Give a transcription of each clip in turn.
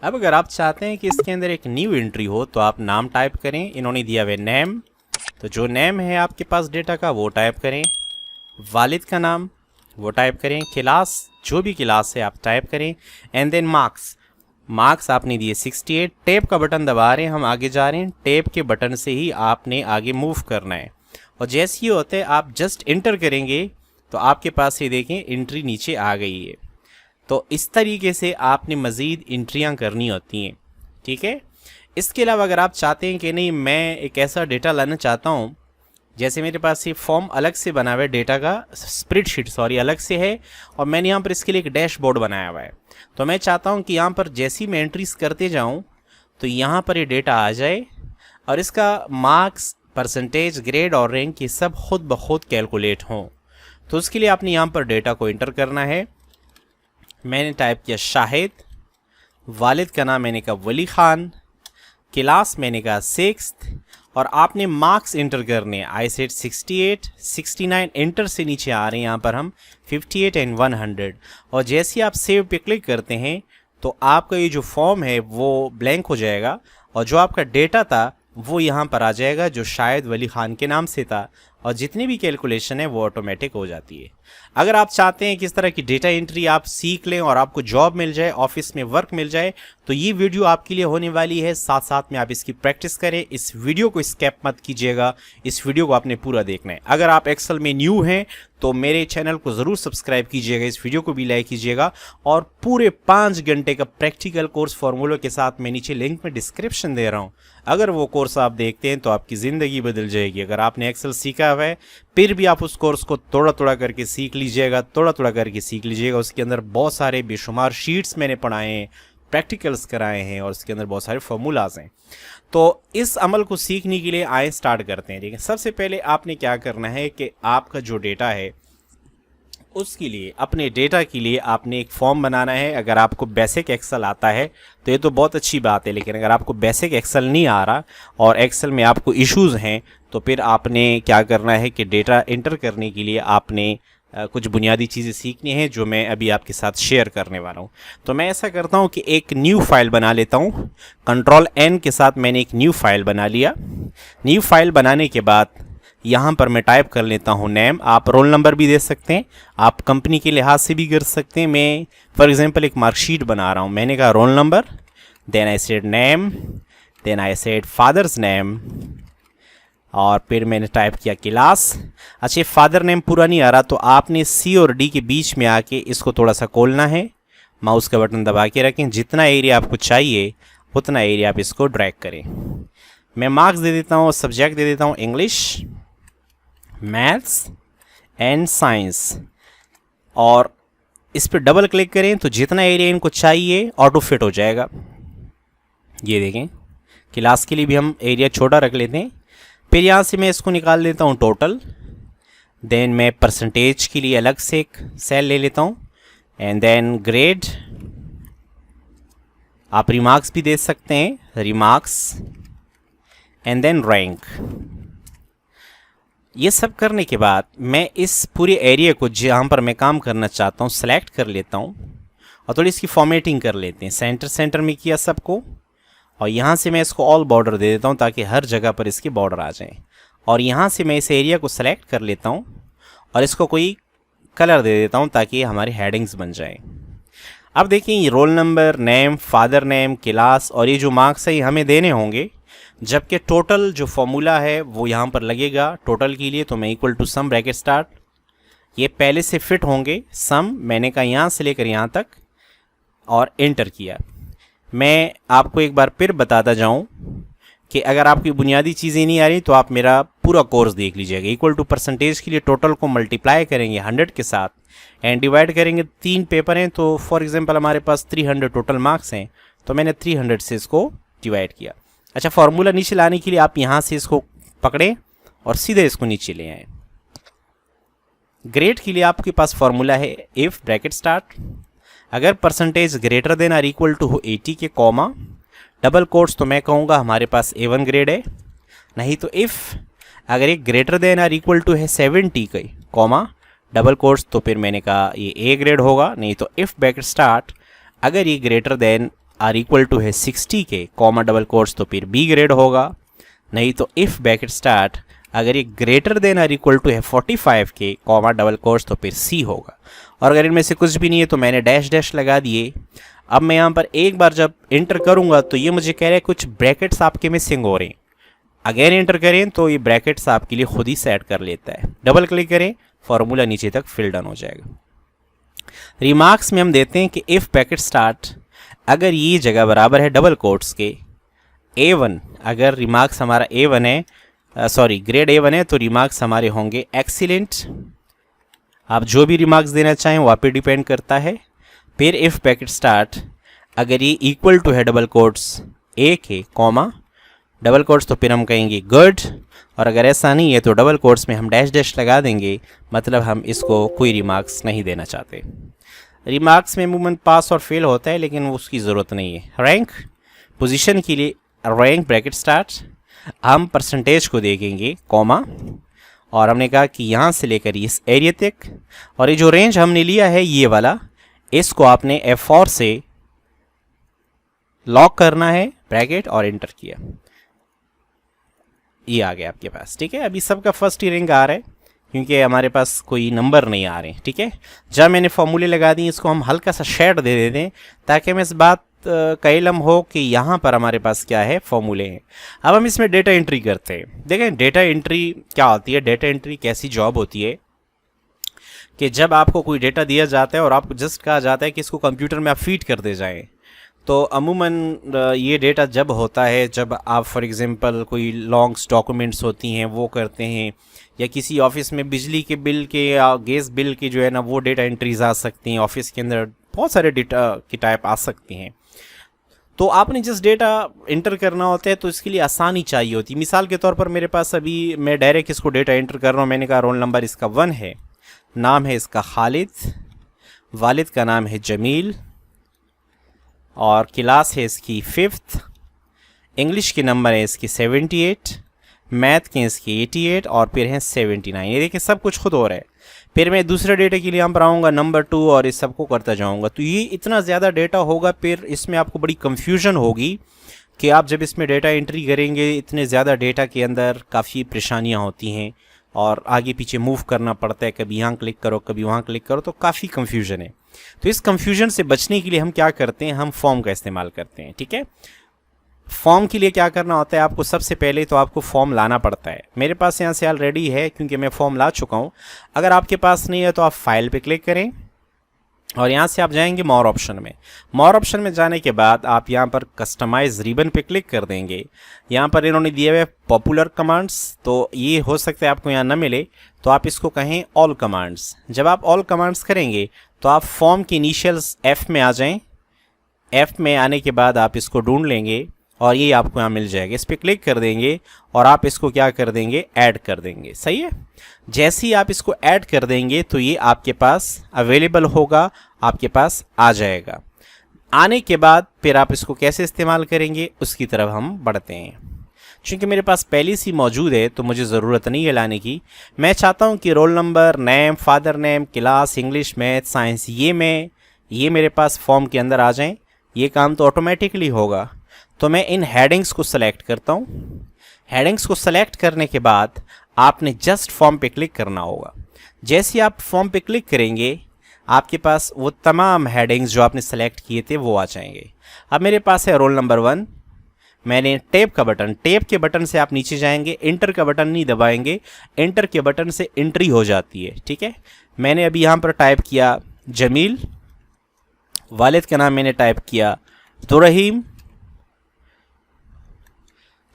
अब अगर आप चाहते हैं कि इसके अंदर एक न्यू एंट्री हो तो आप नाम टाइप करें। इन्होंने दिया हुआ नेम, तो जो नेम है आपके पास डेटा का वो टाइप करें। वालिद का नाम वो टाइप करें। क्लास, जो भी क्लास है आप टाइप करें। एंड देन मार्क्स, मार्क्स आपने दिए 68। टैब का बटन दबा रहे हैं, हम आगे जा रहे हैं। टैब के बटन से ही आपने आगे मूव करना है और जैसे ही होते हैं आप जस्ट इंटर करेंगे तो आपके पास ये देखें एंट्री नीचे आ गई है। तो इस तरीके से आपने मज़ीद एंट्रियां करनी होती हैं, ठीक है। इसके अलावा अगर आप चाहते हैं कि नहीं मैं एक ऐसा डेटा लाना चाहता हूँ, जैसे मेरे पास ये फॉर्म अलग से बना हुआ है, डेटा का स्प्रेडशीट सॉरी अलग से है, और मैंने यहाँ पर इसके लिए एक डैशबोर्ड बनाया हुआ है। तो मैं चाहता हूँ कि यहाँ पर जैसी मैं एंट्रीज करते जाऊँ तो यहाँ पर ये डेटा आ जाए और इसका मार्क्स, परसेंटेज, ग्रेड और रैंक ये सब खुद ब खुद कैलकुलेट हों। तो उसके लिए आपने यहाँ पर डेटा को इंटर करना है। मैंने टाइप किया शाहिद, वालिद का नाम मैंने कहा वली ख़ान, क्लास मैंने कहा 6th, और आपने मार्क्स इंटर करने हैं। आई सेड 68, 69, एंटर से नीचे आ रहे हैं यहाँ पर हम 58 एंड 100। और जैसे ही आप सेव पे क्लिक करते हैं तो आपका ये जो फॉर्म है वो ब्लैंक हो जाएगा और जो आपका डेटा था वो यहाँ पर आ जाएगा जो शायद वली ख़ान के नाम से था, और जितनी भी कैलकुलेशन है वो ऑटोमेटिक हो जाती है। अगर आप चाहते हैं कि इस तरह की डेटा एंट्री आप सीख लें और आपको जॉब मिल जाए, ऑफिस में वर्क मिल जाए, तो ये वीडियो आपके लिए होने वाली है। साथ साथ में आप इसकी प्रैक्टिस करें। इस वीडियो को स्किप मत कीजिएगा, इस वीडियो को आपने पूरा देखना है। अगर आप एक्सेल में न्यू हैं तो मेरे चैनल को ज़रूर सब्सक्राइब कीजिएगा, इस वीडियो को भी लाइक कीजिएगा, और पूरे 5 घंटे का प्रैक्टिकल कोर्स फार्मूलों के साथ मैं नीचे लिंक में डिस्क्रिप्शन दे रहा हूँ। अगर वो कोर्स आप देखते हैं तो आपकी ज़िंदगी बदल जाएगी। अगर आपने एक्सेल सीखा हुआ है फिर भी आप उस कोर्स को थोड़ा थोड़ा करके सीख लीजिएगा, थोड़ा थोड़ा करके सीख लीजिएगा। उसके अंदर बहुत सारे बेशुमार शीट्स मैंने पढ़ाए हैं, प्रैक्टिकल्स कराए हैं, और उसके अंदर बहुत सारे फार्मूलाज हैं। तो इस अमल को सीखने के लिए आए स्टार्ट करते हैं। ठीक है, सबसे पहले आपने क्या करना है कि आपका जो डेटा है उसके लिए, अपने डेटा के लिए आपने एक फॉर्म बनाना है। अगर आपको बेसिक एक्सेल आता है तो ये तो बहुत अच्छी बात है, लेकिन अगर आपको बेसिक एक्सेल नहीं आ रहा और एक्सेल में आपको इश्यूज़ हैं तो फिर आपने क्या करना है कि डेटा एंटर करने के लिए आपने कुछ बुनियादी चीज़ें सीखनी हैं जो मैं अभी आपके साथ शेयर करने वाला हूं। तो मैं ऐसा करता हूं कि एक न्यू फाइल बना लेता हूं। कंट्रोल N के साथ मैंने एक न्यू फाइल बना लिया। न्यू फाइल बनाने के बाद यहाँ पर मैं टाइप कर लेता हूँ नेम। आप रोल नंबर भी दे सकते हैं, आप कंपनी के लिहाज से भी कर सकते हैं। मैं फॉर एग्जांपल एक मार्कशीट बना रहा हूँ, मैंने कहा roll number, then I said name, then I said father's name, और फिर मैंने टाइप किया क्लास। अच्छा, फादर नेम पूरा नहीं आ रहा तो आपने C और D के बीच में आके इसको थोड़ा सा खोलना है, माउस का बटन दबा के रखें। जितना एरिया आपको चाहिए उतना एरिया आप इसको ड्रैग करें। मैं मार्क्स दे देता हूँ, सब्जेक्ट दे देता हूँ इंग्लिश, मैथ्स एंड साइंस, और इस पर डबल क्लिक करें तो जितना एरिया इनको चाहिए ऑटो फिट हो जाएगा। ये देखें, क्लास के लिए भी हम एरिया छोटा रख लेते हैं। फिर यहाँ से मैं इसको निकाल देता हूँ टोटल, देन मैं परसेंटेज के लिए अलग से एक सेल ले लेता हूँ, एंड देन ग्रेड, आप रिमार्क्स भी दे सकते हैं, रिमार्क्स, एंड देन रैंक। ये सब करने के बाद मैं इस पूरे एरिया को जहाँ पर मैं काम करना चाहता हूँ सेलेक्ट कर लेता हूँ और थोड़ी इसकी फॉर्मेटिंग कर लेते हैं। सेंटर सेंटर में किया सबको, और यहाँ से मैं इसको ऑल बॉर्डर दे देता हूँ ताकि हर जगह पर इसके बॉर्डर आ जाएं। और यहाँ से मैं इस एरिया को सेलेक्ट कर लेता हूँ और इसको कोई कलर दे देता हूँ ताकि हमारी हेडिंग्स बन जाएं। अब देखिए, ये roll number, name, father name, class और ये जो मार्क्स है ये हमें देने होंगे, जबकि टोटल जो फॉर्मूला है वो यहाँ पर लगेगा टोटल के लिए। तो मैं equal to sum bracket start, ये पहले से फिट होंगे सम, मैंने कहा यहाँ से लेकर यहाँ तक, और एंटर किया। मैं आपको एक बार फिर बताता जाऊँ कि अगर आपकी बुनियादी चीज़ें नहीं आ रही तो आप मेरा पूरा कोर्स देख लीजिएगा। इक्वल टू परसेंटेज के लिए टोटल को मल्टीप्लाई करेंगे 100 के साथ एंड डिवाइड करेंगे। 3 पेपर हैं तो फॉर एग्जांपल हमारे पास 300 टोटल मार्क्स हैं, तो मैंने 300 से इसको डिवाइड किया। अच्छा, फार्मूला नीचे लाने के लिए आप यहाँ से इसको पकड़ें और सीधे इसको नीचे ले आएँ। ग्रेड के लिए आपके पास फार्मूला है इफ़ ब्रैकेट स्टार्ट, अगर परसेंटेज ग्रेटर देन और इक्वल टू हो 80 के कॉमा डबल कोट्स, तो मैं कहूँगा हमारे पास A1 ग्रेड है। नहीं तो इफ़ अगर एक ग्रेटर देन और इक्वल टू है 70 के कॉमा डबल कोट्स, तो फिर मैंने कहा ये A ग्रेड होगा। नहीं तो इफ़ ब्रैकेट स्टार्ट, अगर ये greater than or equal to है 60 के कॉमा डबल कोट्स तो फिर बी ग्रेड होगा, नहीं तो इफ़ ब्रैकेट स्टार्ट अगर ये greater than or equal to है 45 के कॉमा डबल कोट्स तो फिर सी होगा। और अगर इनमें से कुछ भी नहीं है तो मैंने डैश डैश लगा दिए। अब मैं यहाँ पर एक बार जब इंटर करूँगा तो ये मुझे कह रहा है कुछ ब्रैकेट्स आपके मिसिंग हो रहे हैं। अगेन इंटर करें तो ये ब्रैकेट्स आपके लिए खुद ही सेट कर लेता है। डबल क्लिक करें, फॉर्मूला नीचे तक फिल डन हो जाएगा। रिमार्क्स में हम देते हैं कि इफ़ ब्रैकेट स्टार्ट अगर ये जगह बराबर है डबल कोट्स के A1, अगर रिमार्क्स हमारा A1 है, सॉरी ग्रेड A1 है, तो रिमार्क्स हमारे होंगे एक्सीलेंट। आप जो भी रिमार्क्स देना चाहें वहाँ पे डिपेंड करता है। फिर इफ़ ब्रैकेट स्टार्ट अगर ये इक्वल टू है डबल कोट्स ए के कॉमा डबल कोट्स तो फिर हम कहेंगे गुड, और अगर ऐसा नहीं है तो डबल कोट्स में हम डैश डैश लगा देंगे, मतलब हम इसको कोई रिमार्क्स नहीं देना चाहते। रिमार्क्स में अमूमन पास और फेल होता है लेकिन उसकी ज़रूरत नहीं है। रैंक पोजीशन के लिए रैंक ब्रैकेट स्टार्ट हम परसेंटेज को देखेंगे कॉमा, और हमने कहा कि यहाँ से लेकर इस एरिया तक, और ये जो रेंज हमने लिया है ये वाला, इसको आपने F4 से लॉक करना है ब्रैकेट और एंटर किया, ये आ गया आपके पास। ठीक है, अभी सबका फर्स्ट ही रैंक आ रहा है क्योंकि हमारे पास कोई नंबर नहीं आ रहे हैं। ठीक है, जब मैंने फॉर्मूले लगा दी इसको हम हल्का सा शेड दे देते हैं ताकि हमें इस बात का इल्म हो कि यहाँ पर हमारे पास क्या है, फॉर्मूले हैं। अब हम इसमें डेटा एंट्री करते हैं। देखें डेटा एंट्री क्या होती है, डेटा एंट्री कैसी जॉब होती है कि जब आपको कोई डेटा दिया जाता है और आपको जस्ट कहा जाता है कि इसको कंप्यूटर में आप फीड कर दे जाएं, तो अमूमन ये डेटा जब होता है जब आप फॉर एग्जांपल कोई लॉन्ग्स डॉक्यूमेंट्स होती हैं वो करते हैं, या किसी ऑफिस में बिजली के बिल के या गैस बिल की जो है ना वो डेटा एंट्रीज आ सकती हैं। ऑफिस के अंदर बहुत सारे डेटा की टाइप आ सकती हैं, तो आपने जिस डेटा इंटर करना होता है तो इसके लिए आसानी चाहिए होती है। मिसाल के तौर पर मेरे पास अभी मैं डायरेक्ट इसको डेटा एंटर कर रहा हूँ। मैंने कहा रोल नंबर इसका 1 है, नाम है इसका खालिद, वालिद का नाम है जमील, और क्लास है इसकी 5th, इंग्लिश के नंबर है इसकी 78, मैथ के इसकी 88 और फिर हैं 79। ये देखिए सब कुछ खुद हो रहा है। फिर मैं दूसरे डेटा के लिए यहाँ पर आऊँगा नंबर 2 और इस सबको करता जाऊँगा। तो ये इतना ज़्यादा डेटा होगा, फिर इसमें आपको बड़ी कन्फ्यूजन होगी कि आप जब इसमें डेटा एंट्री करेंगे इतने ज़्यादा डेटा के अंदर काफ़ी परेशानियाँ होती हैं और आगे पीछे मूव करना पड़ता है, कभी यहाँ क्लिक करो कभी वहाँ क्लिक करो, तो काफ़ी कन्फ्यूजन है। तो इस कन्फ्यूजन से बचने के लिए हम क्या करते हैं, हम फॉर्म का इस्तेमाल करते हैं। ठीक है, फॉर्म के लिए क्या करना होता है, आपको सबसे पहले तो आपको फॉर्म लाना पड़ता है। मेरे पास यहाँ से ऑलरेडी है क्योंकि मैं फॉर्म ला चुका हूँ। अगर आपके पास नहीं है तो आप फाइल पे क्लिक करें और यहाँ से आप जाएंगे मोर ऑप्शन में। मोर ऑप्शन में जाने के बाद आप यहाँ पर कस्टमाइज रिबन पे क्लिक कर देंगे। यहाँ पर इन्होंने दिए हुए पॉपुलर कमांड्स, तो ये हो सकता है आपको यहाँ ना मिले, तो आप इसको कहें ऑल कमांड्स। जब आप ऑल कमांड्स करेंगे तो आप फॉर्म की इनिशियल्स F में आ जाएं। F में आने के बाद आप इसको ढूंढ लेंगे और ये आपको यहाँ मिल जाएगा। इस पर क्लिक कर देंगे और आप इसको क्या कर देंगे, ऐड कर देंगे। सही है, जैसे ही आप इसको ऐड कर देंगे तो ये आपके पास अवेलेबल होगा, आपके पास आ जाएगा। आने के बाद फिर आप इसको कैसे इस्तेमाल करेंगे उसकी तरफ हम बढ़ते हैं। चूँकि मेरे पास पहले से मौजूद है तो मुझे ज़रूरत नहीं है लाने की। मैं चाहता हूँ कि roll number, name, father name, class, English, math, science ये मेरे पास फॉर्म के अंदर आ जाएं। ये काम तो ऑटोमेटिकली होगा। तो मैं इन हेडिंग्स को सेलेक्ट करता हूँ। हेडिंग्स को सेलेक्ट करने के बाद आपने जस्ट फॉर्म पे क्लिक करना होगा। जैसे आप फॉर्म पे क्लिक करेंगे आपके पास वो तमाम हेडिंग्स जो आपने सेलेक्ट किए थे वो आ जाएंगे। अब मेरे पास है रोल नंबर 1। मैंने टैब का बटन, टैब के बटन से आप नीचे जाएंगे, एंटर का बटन नहीं दबाएंगे, एंटर के बटन से एंट्री हो जाती है। ठीक है, मैंने अभी यहाँ पर टाइप किया जमील, वालिद का नाम मैंने टाइप किया दुरहीम,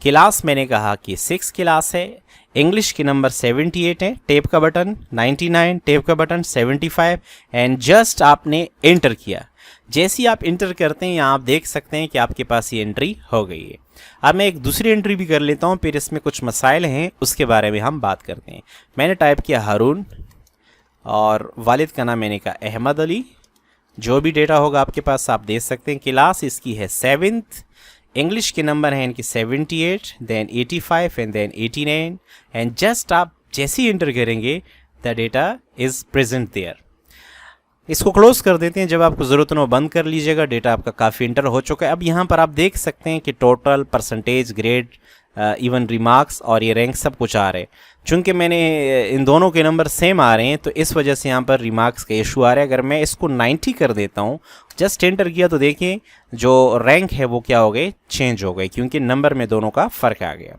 क्लास मैंने कहा कि 6 क्लास है, इंग्लिश के नंबर 78 है, टैब का बटन 99, टैब का बटन 75 एंड जस्ट आपने एंटर किया। जैसे ही आप इंटर करते हैं यहाँ आप देख सकते हैं कि आपके पास ये एंट्री हो गई है। अब मैं एक दूसरी एंट्री भी कर लेता हूँ, फिर इसमें कुछ मसाइल हैं उसके बारे में हम बात करते हैं। मैंने टाइप किया हारून और वालिद का नाम मैंने कहा अहमद अली। जो भी डेटा होगा आपके पास आप देख सकते हैं। क्लास इसकी है 7th, इंग्लिश के नंबर हैं इनके 78, then 85 and then 89 and just आप जैसे ही एंटर करेंगे the data is present there. इसको क्लोज कर देते हैं, जब आपको ज़रूरत हो बंद कर लीजिएगा। डेटा आपका काफ़ी इंटर हो चुका है। अब यहाँ पर आप देख सकते हैं कि total, percentage, grade, even remarks और ये रैंक सब कुछ आ रहे हैं। चूँकि मैंने इन दोनों के नंबर सेम आ रहे हैं तो इस वजह से यहाँ पर रिमार्क्स का इशू आ रहा है। अगर मैं इसको 90 कर देता हूँ, जस्ट एंटर किया, तो देखिए जो रैंक है वो क्या हो गए, चेंज हो गए, क्योंकि नंबर में दोनों का फ़र्क आ गया।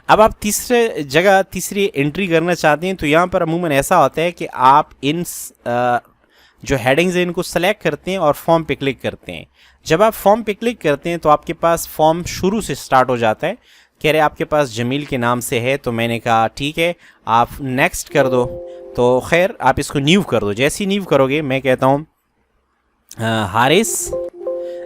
अब आप तीसरी एंट्री करना चाहते हैं तो यहाँ पर अमूमन ऐसा होता है कि आप इन जो हेडिंग्स हैं इनको सेलेक्ट करते हैं और फॉर्म पे क्लिक करते हैं। जब आप फॉर्म पे क्लिक करते हैं तो आपके पास फॉर्म शुरू से स्टार्ट हो जाता है। कह रहे आपके पास जमील के नाम से है, तो मैंने कहा ठीक है, आप नेक्स्ट कर दो। तो खैर आप इसको न्यू कर दो। जैसे ही न्यू करोगे, मैं कहता हूँ हारिस,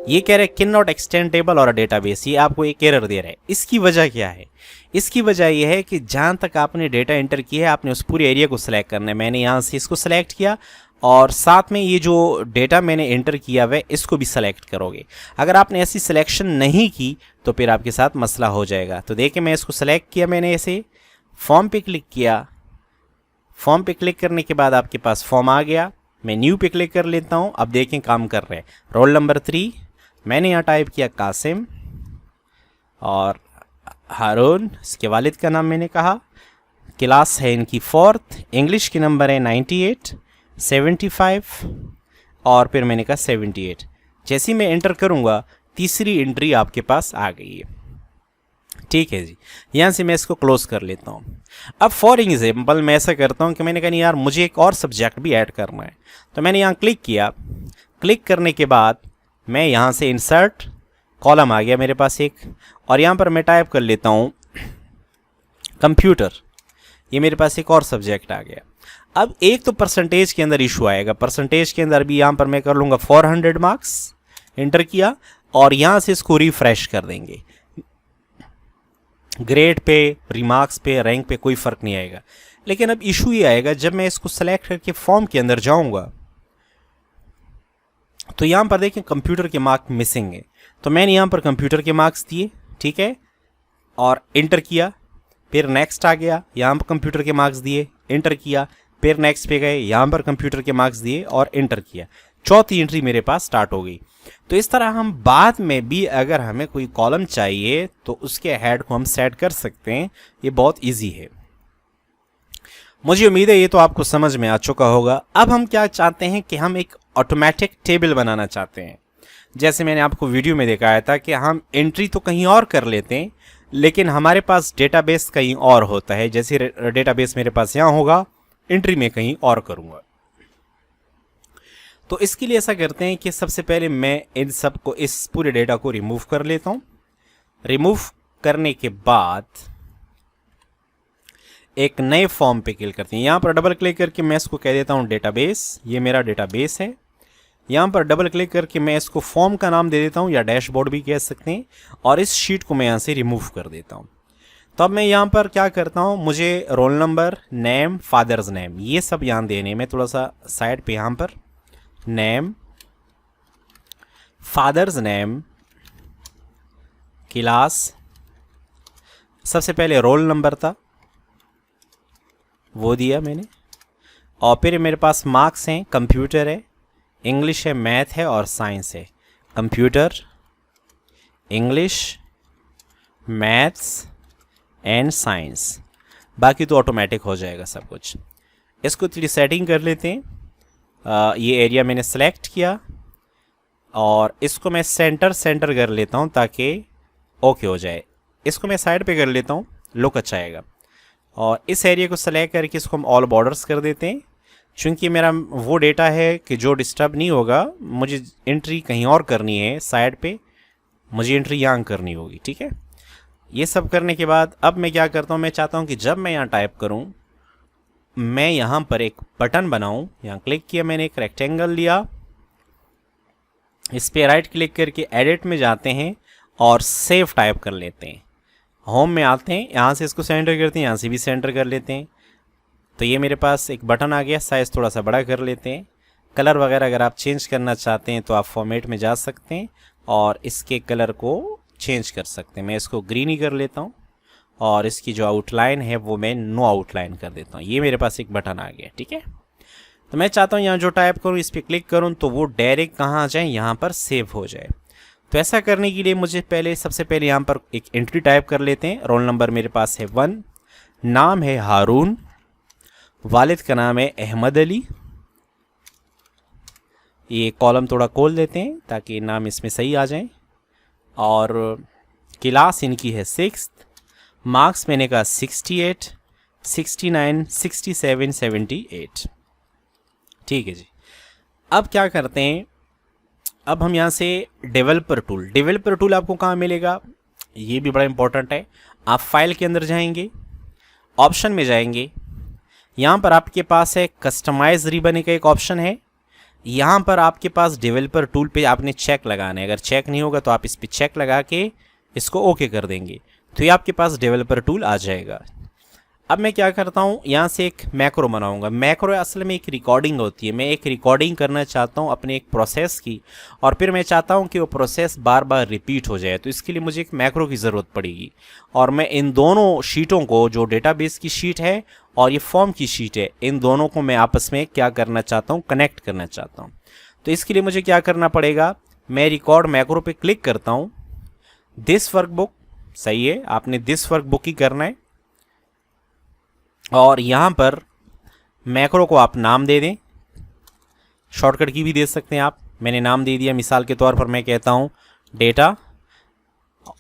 ये कह रहे कैन नॉट एक्सटेंड टेबल और डेटाबेस, ये आपको एक एरर दे रहा है। इसकी वजह क्या है? इसकी वजह यह है कि जहाँ तक आपने डेटा एंटर किया है आपने उस पूरे एरिया को सिलेक्ट करना है। मैंने यहाँ से इसको सिलेक्ट किया और साथ में ये जो डेटा मैंने एंटर किया हुआ है इसको भी सेलेक्ट करोगे। अगर आपने ऐसी सिलेक्शन नहीं की तो फिर आपके साथ मसला हो जाएगा। तो देखिए मैं इसको सेलेक्ट किया, मैंने ऐसे फॉर्म पे क्लिक किया। फॉर्म पे क्लिक करने के बाद आपके पास फॉर्म आ गया। मैं न्यू पे क्लिक कर लेता हूँ। अब देखें काम कर रहे हैं। रोल नंबर 3 मैंने यहाँ टाइप किया कासिम, और हारून इसके वालिद का नाम मैंने कहा। क्लास है इनकी 4th, इंग्लिश के नंबर है 98, 75 और फिर मैंने कहा 78। जैसे ही मैं एंटर करूँगा तीसरी एंट्री आपके पास आ गई है। ठीक है जी, यहाँ से मैं इसको क्लोज कर लेता हूँ। अब फॉर एग्जाम्पल मैं ऐसा करता हूँ कि मैंने कहा नहीं यार, मुझे एक और सब्जेक्ट भी ऐड करना है। तो मैंने यहाँ क्लिक किया। क्लिक करने के बाद मैं यहाँ से इंसर्ट कॉलम आ गया मेरे पास एक, और यहाँ पर मैं टाइप कर लेता हूँ कंप्यूटर। ये मेरे पास एक और सब्जेक्ट आ गया। अब एक तो परसेंटेज के अंदर इशू आएगा। परसेंटेज के अंदर भी यहाँ पर मैं कर लूँगा 400 मार्क्स, एंटर किया और यहाँ से इसको रिफ्रेश कर देंगे। ग्रेड पे, रिमार्क्स पे, रैंक पे कोई फ़र्क नहीं आएगा। लेकिन अब इशू ये आएगा जब मैं इसको सेलेक्ट करके फॉर्म के अंदर जाऊँगा तो यहाँ पर देखें कंप्यूटर के मार्क मिसिंग है। तो मैंने यहाँ पर कंप्यूटर के मार्क्स दिए, ठीक है, और एंटर किया। फिर नेक्स्ट आ गया, यहाँ पर कंप्यूटर के मार्क्स दिए, एंटर किया। फिर नेक्स्ट पे गए, यहाँ पर कंप्यूटर के मार्क्स दिए और एंटर किया। चौथी एंट्री मेरे पास स्टार्ट हो गई। तो इस तरह हम बाद में भी अगर हमें कोई कॉलम चाहिए तो उसके हेड को हम सेट कर सकते हैं। ये बहुत इजी है। मुझे उम्मीद है ये तो आपको समझ में आ चुका होगा। अब हम क्या चाहते हैं कि हम एक ऑटोमेटिक टेबल बनाना चाहते हैं। जैसे मैंने आपको वीडियो में दिखाया था कि हम एंट्री तो कहीं और कर लेते हैं, लेकिन हमारे पास डेटाबेस कहीं और होता है। जैसे डेटाबेस मेरे पास यहाँ होगा, एंट्री में कहीं और करूँगा। तो इसके लिए ऐसा करते हैं कि सबसे पहले मैं इन सब को, इस पूरे डेटा को रिमूव कर लेता हूँ। रिमूव करने के बाद एक नए फॉर्म पे क्लिक करते हैं। यहाँ पर डबल क्लिक करके मैं इसको कह देता हूँ डेटाबेस। ये मेरा डेटाबेस है। यहाँ पर डबल क्लिक करके मैं इसको फॉर्म का नाम दे देता हूँ, या डैशबोर्ड भी कह सकते हैं, और इस शीट को मैं यहाँ से रिमूव कर देता हूँ। तो अब मैं यहाँ पर क्या करता हूँ, मुझे roll number, name, father's name, ये सब यहाँ देने। मैं थोड़ा सा साइड पे यहाँ पर नेम, फादर्स नेम, क्लास, सबसे पहले रोल नंबर था वो दिया मैंने, और फिर मेरे पास मार्क्स हैं, कंप्यूटर है, इंग्लिश है, मैथ है और साइंस है। Computer, English, maths and science. बाकी तो ऑटोमेटिक हो जाएगा सब कुछ। इसको थोड़ी सेटिंग कर लेते हैं। ये एरिया मैंने सेलेक्ट किया और इसको मैं सेंटर कर लेता हूँ ताकि ओके हो जाए। इसको मैं साइड पे कर लेता हूँ, लुक अच्छा आएगा। और इस एरिया को सेलेक्ट करके इसको हम ऑल बॉर्डर्स कर देते हैं। चूँकि मेरा वो डेटा है कि जो डिस्टर्ब नहीं होगा, मुझे एंट्री कहीं और करनी है साइड पे, मुझे एंट्री यहाँ करनी होगी। ठीक है, ये सब करने के बाद अब मैं क्या करता हूँ, मैं चाहता हूँ कि जब मैं यहाँ टाइप करूँ मैं यहाँ पर एक बटन बनाऊँ। यहाँ क्लिक किया मैंने, एक रेक्टेंगल लिया, इस पर राइट क्लिक करके एडिट में जाते हैं और सेव टाइप कर लेते हैं। होम में आते हैं, यहाँ से इसको सेंटर करते हैं, यहाँ से भी सेंटर कर लेते हैं। तो ये मेरे पास एक बटन आ गया। साइज़ थोड़ा सा बड़ा कर लेते हैं। कलर वगैरह अगर आप चेंज करना चाहते हैं तो आप फॉर्मेट में जा सकते हैं और इसके कलर को चेंज कर सकते हैं। मैं इसको ग्रीन ही कर लेता हूँ और इसकी जो आउटलाइन है वो मैं नो आउटलाइन कर देता हूँ। ये मेरे पास एक बटन आ गया। ठीक है, तो मैं चाहता हूँ यहाँ जो टाइप करूँ इस पर क्लिक करूँ तो वो डायरेक्ट कहाँ आ जाए, यहाँ पर सेव हो जाए। तो ऐसा करने के लिए मुझे सबसे पहले यहाँ पर एक एंट्री टाइप कर लेते हैं। रोल नंबर मेरे पास है 1, नाम है हारून, वालिद का नाम है अहमद अली। ये कॉलम थोड़ा खोल देते हैं ताकि नाम इसमें सही आ जाए। और क्लास इनकी है 6th, मार्क्स मैंने कहा 68, 69, 67, 78। ठीक है जी। अब क्या करते हैं, अब हम यहाँ से डेवलपर टूल आपको कहाँ मिलेगा, ये भी बड़ा इंपॉर्टेंट है। आप फाइल के अंदर जाएंगे, ऑप्शन में जाएंगे, यहाँ पर आपके पास है कस्टमाइज रिबन का एक ऑप्शन है। यहाँ पर आपके पास डेवलपर टूल पे आपने चेक लगाना है। अगर चेक नहीं होगा तो आप इस पर चेक लगा के इसको ओके कर देंगे तो ये आपके पास डेवलपर टूल आ जाएगा। अब मैं क्या करता हूँ, यहाँ से एक मैक्रो बनाऊंगा। मैक्रो असल में एक रिकॉर्डिंग होती है। मैं एक रिकॉर्डिंग करना चाहता हूँ अपने एक प्रोसेस की, और फिर मैं चाहता हूँ कि वो प्रोसेस बार बार रिपीट हो जाए। तो इसके लिए मुझे एक मैक्रो की ज़रूरत पड़ेगी। और मैं इन दोनों शीटों को, जो डेटाबेस की शीट है और ये फॉर्म की शीट है, इन दोनों को मैं आपस में क्या करना चाहता हूँ, कनेक्ट करना चाहता हूँ। तो इसके लिए मुझे क्या करना पड़ेगा, मैं रिकॉर्ड मैक्रो पे क्लिक करता हूँ। दिस वर्कबुक सही है, आपने दिस वर्कबुक ही करना है। और यहाँ पर मैक्रो को आप नाम दे दें, शॉर्टकट की भी दे सकते हैं आप। मैंने नाम दे दिया, मिसाल के तौर पर मैं कहता हूँ डेटा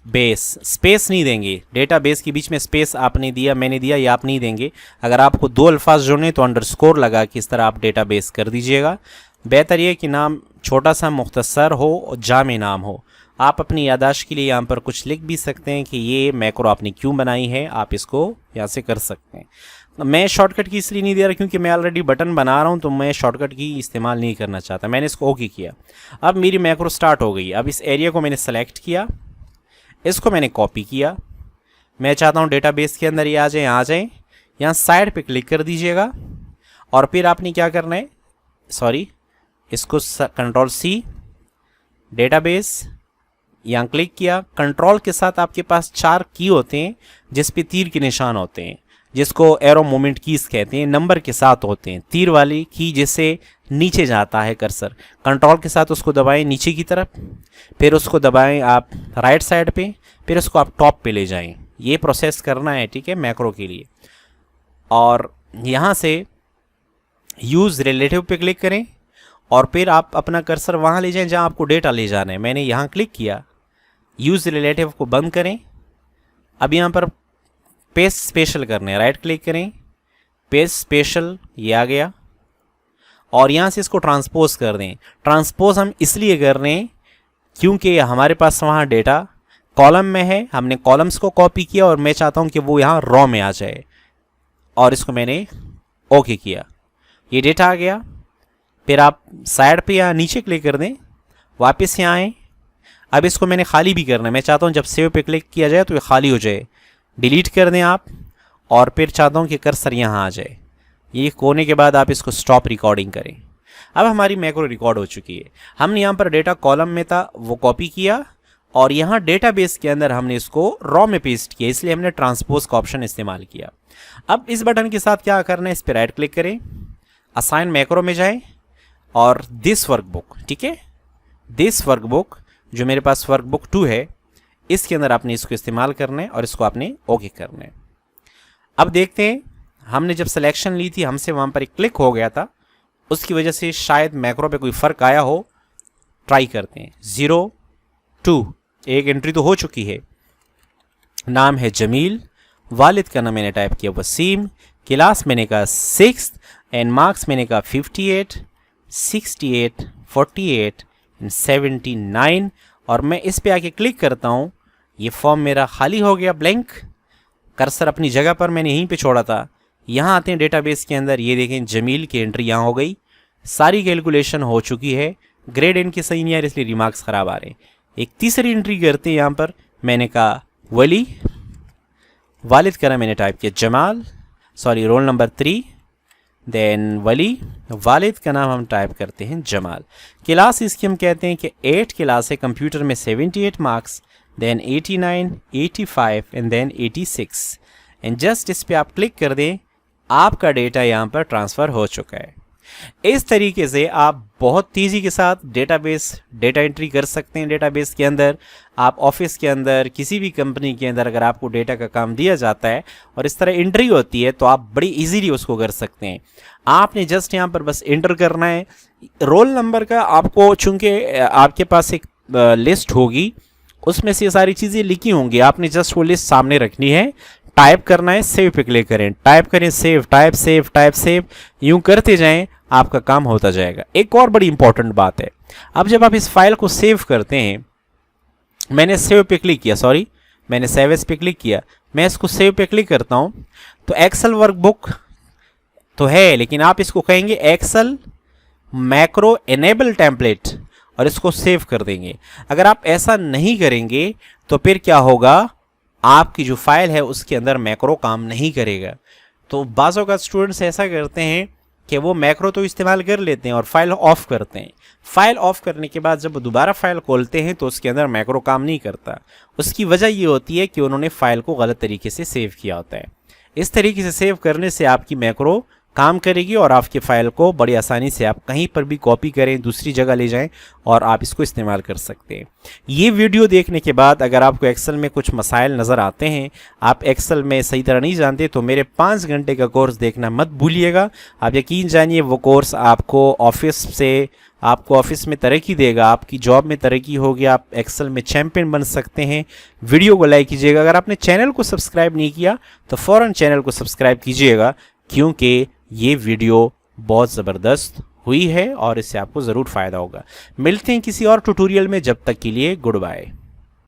बेस। स्पेस नहीं देंगे, डेटा बेस के बीच में स्पेस आपने दिया, मैंने दिया, ये आप नहीं देंगे। अगर आपको 2 अल्फाज जोड़ने तो अंडरस्कोर लगा के इस तरह आप डेटा बेस कर दीजिएगा। बेहतर ये कि नाम छोटा सा मुख्तसर हो और जामे नाम हो। आप अपनी यादाश्त के लिए यहाँ पर कुछ लिख भी सकते हैं कि ये मैक्रो आपने क्यों बनाई है, आप इसको यहाँ से कर सकते हैं। मैं शॉर्टकट की इसलिए नहीं दे रहा क्योंकि मैं ऑलरेडी बटन बना रहा हूँ, तो मैं शॉर्टकट की इस्तेमाल नहीं करना चाहता। मैंने इसको ओके किया। अब मेरी मैक्रो स्टार्ट हो गई। अब इस एरिया को मैंने सेलेक्ट किया, इसको मैंने कॉपी किया। मैं चाहता हूँ डेटाबेस के अंदर ये आ जाए। यहाँ साइड पे क्लिक कर दीजिएगा और फिर आपने क्या करना है, इसको Ctrl+C, डेटाबेस, यहाँ क्लिक किया। कंट्रोल के साथ आपके पास 4 की होते हैं जिस पे तीर के निशान होते हैं, जिसको एरो मोमेंट कीज कहते हैं। नंबर के साथ होते हैं, तीर वाली की जिससे नीचे जाता है कर्सर। कंट्रोल के साथ उसको दबाएं नीचे की तरफ, फिर उसको दबाएं आप राइट साइड पे, फिर उसको आप टॉप पे ले जाएं। ये प्रोसेस करना है, ठीक है, मैक्रो के लिए। और यहाँ से यूज़ रिलेटिव पे क्लिक करें और फिर आप अपना कर्सर वहाँ ले जाएं जहाँ आपको डेटा ले जाना है। मैंने यहाँ क्लिक किया, यूज़ रिलेटिव को बंद करें। अब यहाँ पर पेस्ट स्पेशल करने हैं, राइट क्लिक करें, पेस्ट स्पेशल, ये आ गया। और यहाँ से इसको ट्रांसपोज कर दें। ट्रांसपोज हम इसलिए कर रहे हैं क्योंकि हमारे पास वहाँ डेटा कॉलम में है, हमने कॉलम्स को कॉपी किया और मैं चाहता हूँ कि वो यहाँ रॉ में आ जाए। और इसको मैंने ओके किया, ये डेटा आ गया। फिर आप साइड पे या नीचे क्लिक कर दें, वापस यहाँ आएँ। अब इसको मैंने खाली भी करना है। मैं चाहता हूँ जब सेव पे क्लिक किया जाए तो ये खाली हो जाए। डिलीट कर दें आप, और फिर चाहता हूँ कि कर्सर यहाँ आ जाए। ये होने के बाद आप इसको स्टॉप रिकॉर्डिंग करें। अब हमारी मैक्रो रिकॉर्ड हो चुकी है। हमने यहाँ पर डेटा कॉलम में था वो कॉपी किया और यहाँ डेटाबेस के अंदर हमने इसको रॉ में पेस्ट किया, इसलिए हमने ट्रांसपोज का ऑप्शन इस्तेमाल किया। अब इस बटन के साथ क्या करना है, इस पर राइट क्लिक करें, असाइन मैक्रो में जाएं और दिस वर्कबुक, ठीक है, दिस वर्कबुक जो मेरे पास वर्कबुक 2 है, इसके अंदर आपने इसको इस्तेमाल करना है और इसको आपने ओके करना है। अब देखते हैं, हमने जब सिलेक्शन ली थी हमसे वहाँ पर एक क्लिक हो गया था, उसकी वजह से शायद मैक्रो पे कोई फ़र्क आया हो। ट्राई करते हैं। 0 2 एक एंट्री तो हो चुकी है। नाम है जमील, वालिद का नाम मैंने टाइप किया वसीम, क्लास मैंने कहा 6th एंड मार्क्स मैंने कहा 58, 68, 48 एंड 79। और मैं इस पे आके क्लिक करता हूँ, ये फॉर्म मेरा खाली हो गया, ब्लैंक। कर्सर अपनी जगह पर मैंने यहीं पे छोड़ा था। यहाँ आते हैं डेटाबेस के अंदर, ये देखें जमील की एंट्री यहाँ हो गई। सारी कैलकुलेशन हो चुकी है। ग्रेड इनके सही नहीं आ रहे इसलिए रिमार्क्स ख़राब आ रहे हैं। एक तीसरी एंट्री करते हैं। यहाँ पर मैंने कहा वली, वालिद का नाम मैंने टाइप किया जमाल, रोल नंबर 3, देन वली, वालिद का नाम हम टाइप करते हैं जमाल। क्लास इसकी हम कहते हैं कि 8 क्लास है, कंप्यूटर में 78 marks, then 89, 85 and then 86 and just इस पे आप क्लिक कर दें, आपका डेटा यहाँ पर ट्रांसफ़र हो चुका है। इस तरीके से आप बहुत तेज़ी के साथ डेटा एंट्री कर सकते हैं। डेटाबेस के अंदर आप ऑफिस के अंदर किसी भी कंपनी के अंदर अगर आपको डेटा का काम दिया जाता है और इस तरह एंट्री होती है तो आप बड़ी इजीली उसको कर सकते हैं। आपने जस्ट यहाँ पर बस एंटर करना है। रोल नंबर का आपको, चूंकि आपके पास एक लिस्ट होगी उसमें से ये सारी चीज़ें लिखी होंगी, आपने जस्ट वो लिस्ट सामने रखनी है, टाइप करना है, सेव पे क्लिक करें, टाइप करें, सेव, टाइप सेव, यूं करते जाएं, आपका काम होता जाएगा। एक और बड़ी इंपॉर्टेंट बात है, अब जब आप इस फाइल को सेव करते हैं, मैंने सेव पे क्लिक किया, सॉरी मैंने सेव एज पे क्लिक किया, मैं इसको सेव पे क्लिक करता हूं तो एक्सेल वर्कबुक तो है, लेकिन आप इसको कहेंगे एक्सेल मैक्रो एनेबल टेम्पलेट और इसको सेव कर देंगे। अगर आप ऐसा नहीं करेंगे तो फिर क्या होगा, आपकी जो फाइल है उसके अंदर मैक्रो काम नहीं करेगा। तो बाज़ों का स्टूडेंट्स ऐसा करते हैं कि वो मैक्रो तो इस्तेमाल कर लेते हैं और फाइल ऑफ करते हैं। फाइल ऑफ करने के बाद जब दोबारा फाइल खोलते हैं तो उसके अंदर मैक्रो काम नहीं करता। उसकी वजह ये होती है कि उन्होंने फाइल को गलत तरीके से सेव किया होता है। इस तरीके से सेव करने से आपकी मैक्रो काम करेगी और आपकी फ़ाइल को बड़ी आसानी से आप कहीं पर भी कॉपी करें, दूसरी जगह ले जाएं और आप इसको इस्तेमाल कर सकते हैं। ये वीडियो देखने के बाद अगर आपको एक्सेल में कुछ मसाइल नज़र आते हैं, आप एक्सेल में सही तरह नहीं जानते, तो मेरे 5 घंटे का कोर्स देखना मत भूलिएगा। आप यकीन जानिए वो कोर्स आपको ऑफिस में तरक्की देगा, आपकी जॉब में तरक्की होगी, आप एक्सेल में चैंपियन बन सकते हैं। वीडियो को लाइक कीजिएगा। अगर आपने चैनल को सब्सक्राइब नहीं किया तो फ़ौरन चैनल को सब्सक्राइब कीजिएगा, क्योंकि ये वीडियो बहुत ज़बरदस्त हुई है और इससे आपको ज़रूर फ़ायदा होगा। मिलते हैं किसी और ट्यूटोरियल में, जब तक के लिए गुड बाय।